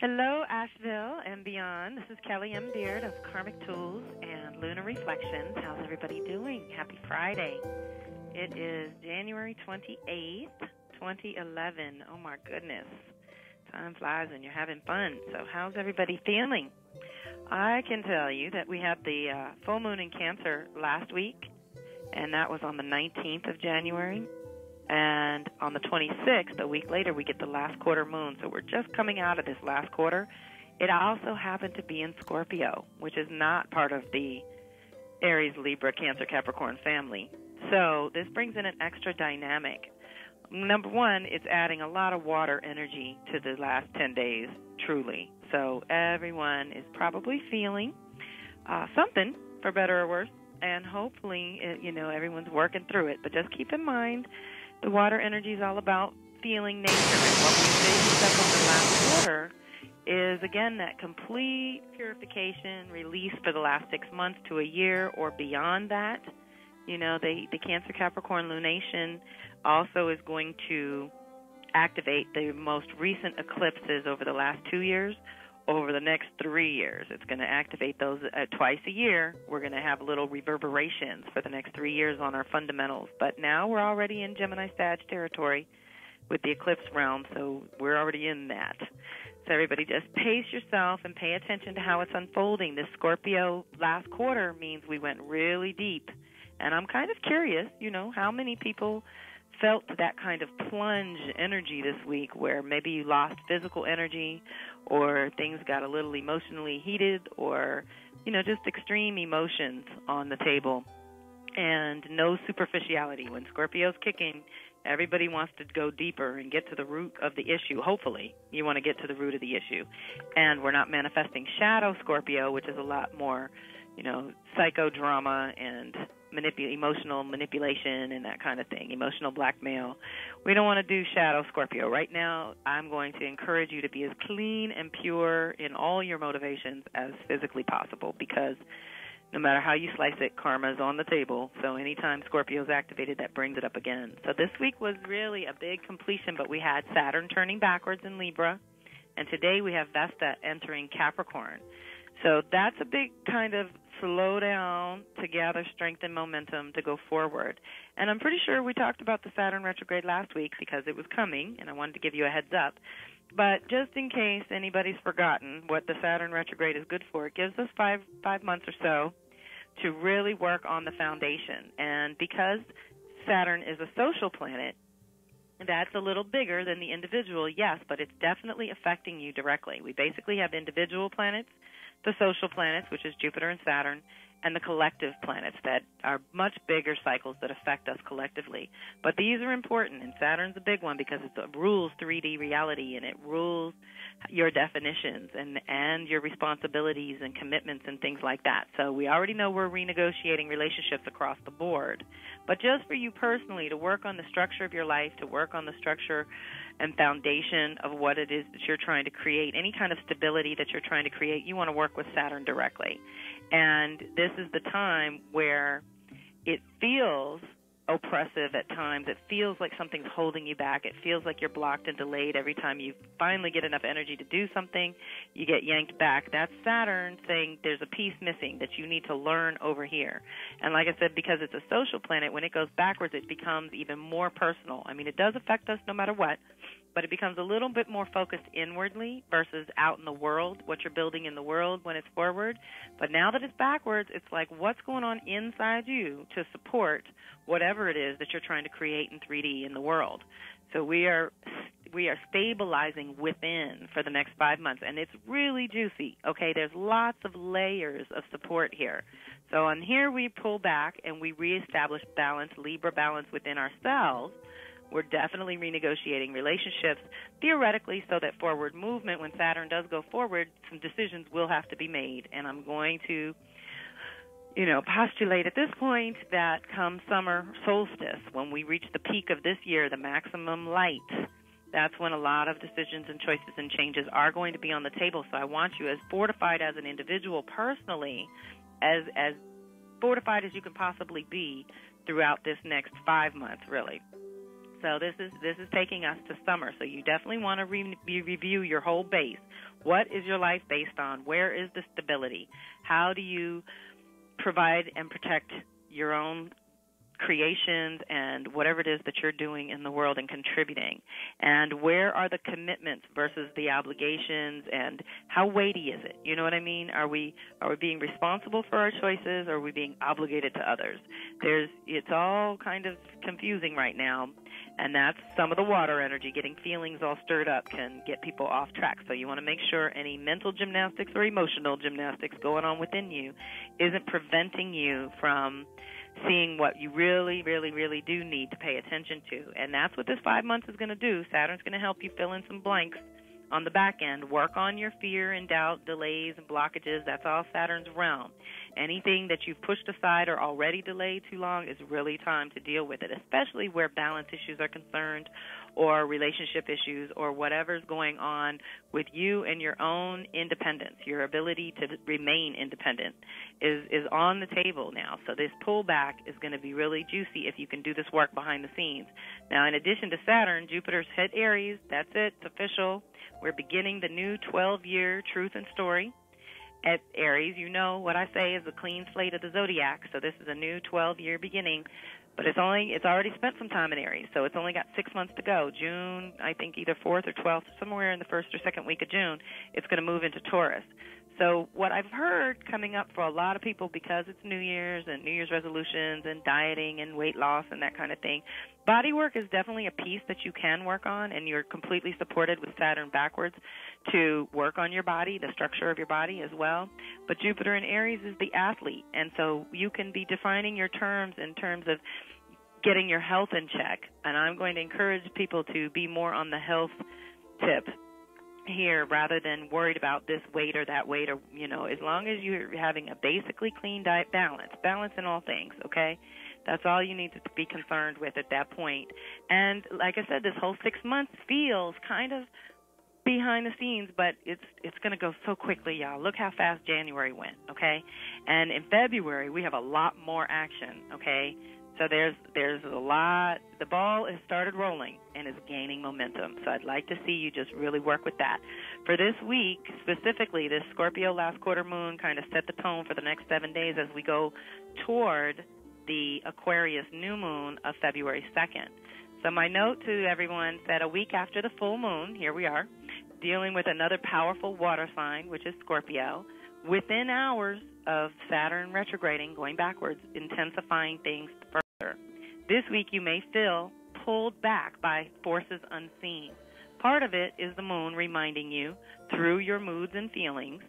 Hello, Asheville and beyond. This is Kelly M. Beard of Karmic Tools and Lunar Reflections. How's everybody doing? Happy Friday. It is January 28th, 2011. Oh, my goodness. Time flies when you're having fun. So how's everybody feeling? I can tell you that we had the full moon in Cancer last week, and that was on the 19th of January. And on the 26th, a week later, we get the last quarter moon. So we're just coming out of this last quarter. It also happened to be in Scorpio, which is not part of the Aries, Libra, Cancer, Capricorn family. So this brings in an extra dynamic. Number one, it's adding a lot of water energy to the last 10 days, truly. So everyone is probably feeling something, for better or worse. And hopefully, everyone's working through it. But just keep in mind, the water energy is all about feeling nature. And what we faced up on the last quarter is, again, that complete purification, release for the last 6 months to a year or beyond that. You know, the Cancer Capricorn lunation also is going to activate the most recent eclipses over the last 2 years. Over the next 3 years, it's going to activate those twice a year. We're going to have little reverberations for the next 3 years on our fundamentals. But now we're already in Gemini-Sag territory with the eclipse realm, so we're already in that. So everybody just pace yourself and pay attention to how it's unfolding. This Scorpio last quarter means we went really deep. And I'm kind of curious, how many people felt that kind of plunge energy this week where maybe you lost physical energy or things got a little emotionally heated or, just extreme emotions on the table and no superficiality. When Scorpio's kicking, everybody wants to go deeper and get to the root of the issue. Hopefully, you want to get to the root of the issue. And we're not manifesting shadow Scorpio, which is a lot more, psychodrama and emotional manipulation and that kind of thing, emotional blackmail. We don't want to do shadow Scorpio. Right now, I'm going to encourage you to be as clean and pure in all your motivations as physically possible, because no matter how you slice it, karma is on the table. So anytime Scorpio is activated, that brings it up again. So this week was really a big completion, but we had Saturn turning backwards in Libra, and today we have Vesta entering Capricorn. So that's a big kind of slow down to gather strength and momentum to go forward. And I'm pretty sure we talked about the Saturn retrograde last week because it was coming, and I wanted to give you a heads up. But just in case anybody's forgotten what the Saturn retrograde is good for, it gives us five months or so to really work on the foundation. And because Saturn is a social planet, that's a little bigger than the individual, yes, but it's definitely affecting you directly. We basically have individual planets, the social planets, which is Jupiter and Saturn, and the collective planets that are much bigger cycles that affect us collectively. But these are important, and Saturn's a big one because it rules 3D reality, and it rules your definitions and your responsibilities and commitments and things like that. So we already know we're renegotiating relationships across the board. But just for you personally, to work on the structure of your life, to work on the structure and foundation of what it is that you're trying to create, any kind of stability that you're trying to create, you want to work with Saturn directly. And this is the time where it feels oppressive at times. It feels like something's holding you back. It feels like you're blocked and delayed. Every time you finally get enough energy to do something, you get yanked back. That's Saturn saying there's a piece missing that you need to learn over here. And like I said, because it's a social planet, when it goes backwards, it becomes even more personal. I mean, it does affect us no matter what, but it becomes a little bit more focused inwardly versus out in the world, what you're building in the world when it's forward. But now that it's backwards, it's like what's going on inside you to support whatever it is that you're trying to create in 3D in the world. So we are stabilizing within for the next 5 months, and it's really juicy. Okay, there's lots of layers of support here. So on here we pull back and we reestablish balance, Libra balance within ourselves. We're definitely renegotiating relationships, theoretically, so that forward movement, when Saturn does go forward, some decisions will have to be made. And I'm going to, postulate at this point that come summer solstice, when we reach the peak of this year, the maximum light, that's when a lot of decisions and choices and changes are going to be on the table. So I want you as fortified as an individual personally, as fortified as you can possibly be throughout this next 5 months, really. So this is taking us to summer. So you definitely want to review your whole base. What is your life based on? Where is the stability? How do you provide and protect your own creations and whatever it is that you're doing in the world and contributing? And where are the commitments versus the obligations, and how weighty is it? You know what I mean? Are we being responsible for our choices, or are we being obligated to others? It's all kind of confusing right now, and that's some of the water energy. Getting feelings all stirred up can get people off track. So you want to make sure any mental gymnastics or emotional gymnastics going on within you isn't preventing you from seeing what you really, really, really do need to pay attention to. And that's what this 5 months is going to do. Saturn's going to help you fill in some blanks on the back end. Work on your fear and doubt, delays and blockages. That's all Saturn's realm. Anything that you've pushed aside or already delayed too long is really time to deal with it, especially where balance issues are concerned, or relationship issues, or whatever's going on with you and your own independence. Your ability to remain independent is on the table now. So this pullback is going to be really juicy if you can do this work behind the scenes. Now, in addition to Saturn, Jupiter's hit Aries. That's it. It's official. We're beginning the new 12-year truth and story at Aries. You know what I say is the clean slate of the zodiac. So this is a new 12-year beginning. But it's already spent some time in Aries, so it's only got 6 months to go. June, I think either 4th or 12th, somewhere in the first or second week of June, it's going to move into Taurus. So what I've heard coming up for a lot of people, because it's New Year's and New Year's resolutions and dieting and weight loss and that kind of thing, body work is definitely a piece that you can work on, and you're completely supported with Saturn backwards to work on your body, the structure of your body as well. But Jupiter in Aries is the athlete, and so you can be defining your terms in terms of getting your health in check. And I'm going to encourage people to be more on the health tip here rather than worried about this weight or that weight, or, as long as you're having a basically clean diet, balance in all things, okay? That's all you need to be concerned with at that point. And like I said, this whole 6 months feels kind of behind the scenes, but it's going to go so quickly, y'all. Look how fast January went, okay? And in February, we have a lot more action, okay? So there's a lot. The ball has started rolling and is gaining momentum. So I'd like to see you just really work with that. For this week, specifically, this Scorpio last quarter moon kind of set the tone for the next 7 days as we go toward the Aquarius new moon of February 2nd. So my note to everyone said a week after the full moon, here we are, dealing with another powerful water sign, which is Scorpio, within hours of Saturn retrograding, going backwards, intensifying things further. This week you may feel pulled back by forces unseen. Part of it is the moon reminding you, through your moods and feelings,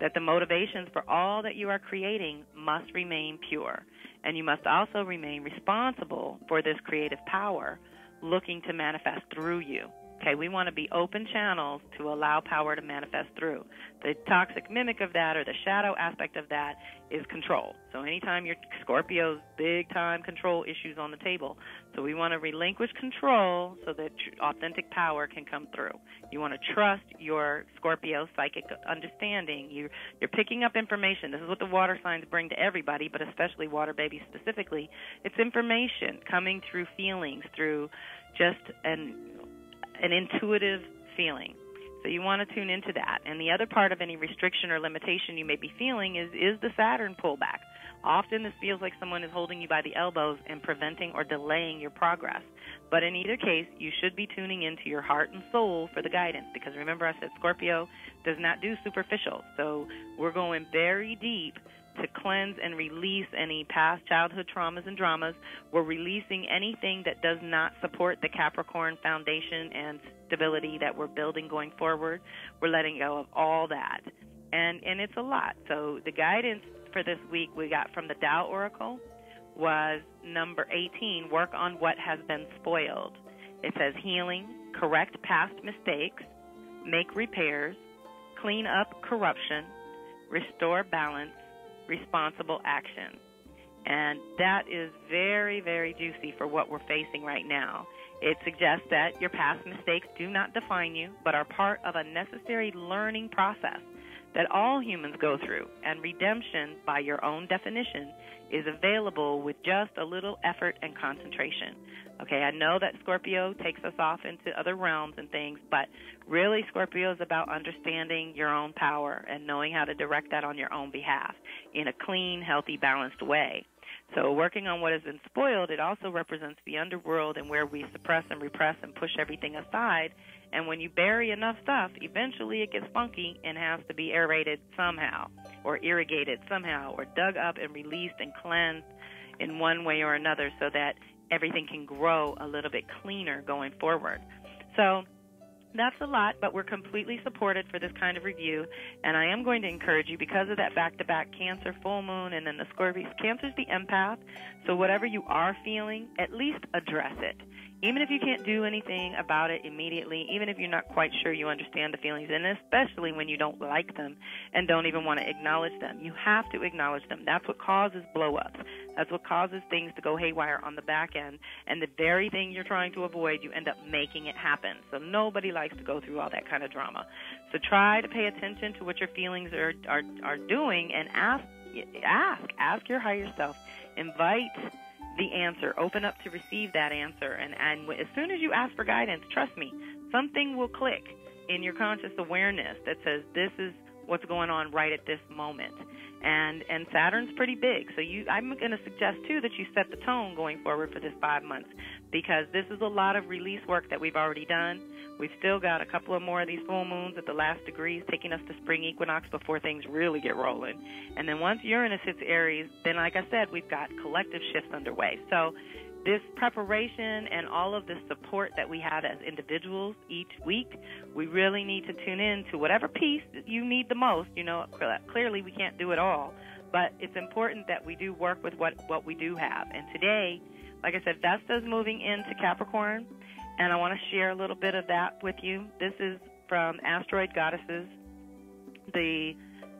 that the motivations for all that you are creating must remain pure. And you must also remain responsible for this creative power looking to manifest through you. Okay, we want to be open channels to allow power to manifest through. The toxic mimic of that, or the shadow aspect of that, is control. So anytime your Scorpio's big-time control issues on the table, so we want to relinquish control so that authentic power can come through. You want to trust your Scorpio psychic understanding. You're picking up information. This is what the water signs bring to everybody, but especially water babies specifically. It's information coming through feelings, through just an intuitive feeling. So you want to tune into that. And the other part of any restriction or limitation you may be feeling is the Saturn pullback. Often this feels like someone is holding you by the elbows and preventing or delaying your progress. But in either case, you should be tuning into your heart and soul for the guidance, because remember I said Scorpio does not do superficial. So we're going very deep to cleanse and release any past childhood traumas and dramas. We're releasing anything that does not support the Capricorn foundation and stability that we're building going forward. We're letting go of all that. And it's a lot. So the guidance for this week we got from the Tao Oracle was number 18, work on what has been spoiled. It says healing, correct past mistakes, make repairs, clean up corruption, restore balance, responsible action. And that is very, very juicy for what we're facing right now. It suggests that your past mistakes do not define you, but are part of a necessary learning process. that all humans go through, and redemption, by your own definition, is available with just a little effort and concentration. Okay, I know that Scorpio takes us off into other realms and things, but really Scorpio is about understanding your own power and knowing how to direct that on your own behalf in a clean, healthy, balanced way. So working on what has been spoiled, it also represents the underworld and where we suppress and repress and push everything aside. And when you bury enough stuff, eventually it gets funky and has to be aerated somehow, or irrigated somehow, or dug up and released and cleansed in one way or another so that everything can grow a little bit cleaner going forward. So that's a lot, but we're completely supported for this kind of review, and I am going to encourage you, because of that back-to-back Cancer full moon and then the Scorpio. Cancer's the empath, so whatever you are feeling, at least address it. Even if you can't do anything about it immediately, even if you're not quite sure you understand the feelings, and especially when you don't like them and don't even want to acknowledge them, you have to acknowledge them. That's what causes blow-ups. That's what causes things to go haywire on the back end, and the very thing you're trying to avoid, you end up making it happen. So nobody likes to go through all that kind of drama. So try to pay attention to what your feelings are doing, and ask your higher self. Invite the answer. Open up to receive that answer. And as soon as you ask for guidance, trust me, something will click in your conscious awareness that says this is what's going on right at this moment. And Saturn's pretty big. So I'm going to suggest, too, that you set the tone going forward for this 5 months, because this is a lot of release work that we've already done. We've still got a couple of more of these full moons at the last degrees, taking us to spring equinox before things really get rolling. And then once Uranus hits Aries, then, like I said, we've got collective shifts underway. So this preparation and all of this support that we have as individuals each week, we really need to tune in to whatever piece you need the most. You know, clearly we can't do it all, but it's important that we do work with what we do have. And today, like I said, Vesta's moving into Capricorn, and I want to share a little bit of that with you. This is from Asteroid Goddesses, the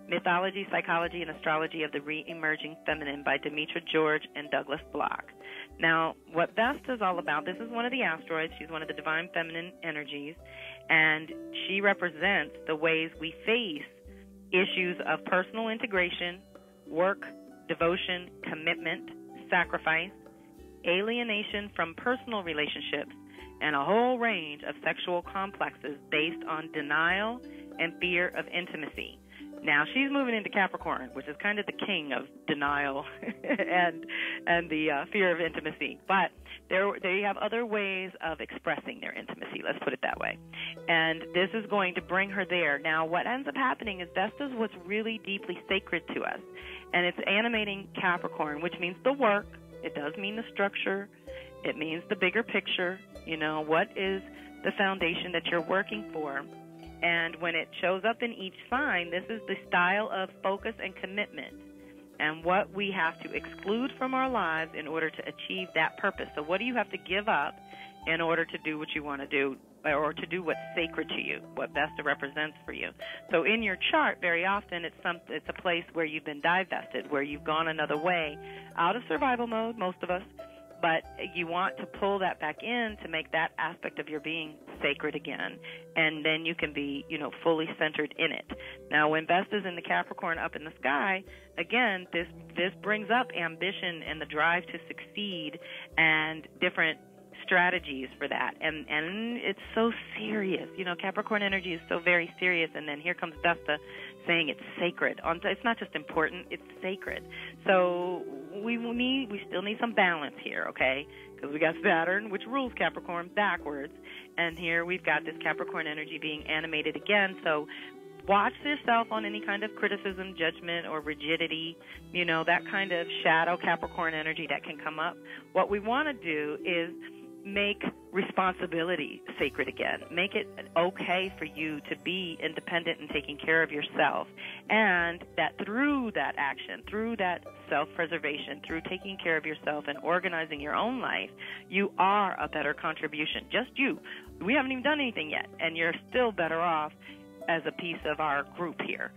Mythology, Psychology, and Astrology of the Re-Emerging Feminine by Demetra George and Douglas Block. Now, what Vesta is all about, this is one of the asteroids. She's one of the divine feminine energies, and she represents the ways we face issues of personal integration, work, devotion, commitment, sacrifice, alienation from personal relationships, and a whole range of sexual complexes based on denial and fear of intimacy. Now, she's moving into Capricorn, which is kind of the king of denial and the fear of intimacy. But they have other ways of expressing their intimacy, let's put it that way. And this is going to bring her there. Now, what ends up happening is Vesta's what's really deeply sacred to us. And it's animating Capricorn, which means the work. It does mean the structure. It means the bigger picture. You know, what is the foundation that you're working for? And when it shows up in each sign, this is the style of focus and commitment and what we have to exclude from our lives in order to achieve that purpose. So what do you have to give up in order to do what you want to do, or to do what's sacred to you, what Vesta represents for you? So in your chart, very often it's a place where you've been divested, where you've gone another way, out of survival mode, most of us, but you want to pull that back in to make that aspect of your being sacred again, and then you can be, fully centered in it. Now, when Vesta's in the Capricorn up in the sky, again, this brings up ambition and the drive to succeed and different strategies for that. And it's so serious. Capricorn energy is so very serious, and then here comes Vesta saying it's sacred. It's not just important, it's sacred. So we still need some balance here, okay? Because we got Saturn, which rules Capricorn, backwards, and here we've got this Capricorn energy being animated again. So watch yourself on any kind of criticism, judgment, or rigidity, that kind of shadow Capricorn energy that can come up. What we want to do is make responsibility sacred again. Make it okay for you to be independent and taking care of yourself. And that through that action, through that self-preservation, through taking care of yourself and organizing your own life, you are a better contribution. Just you. We haven't even done anything yet, and you're still better off as a piece of our group here.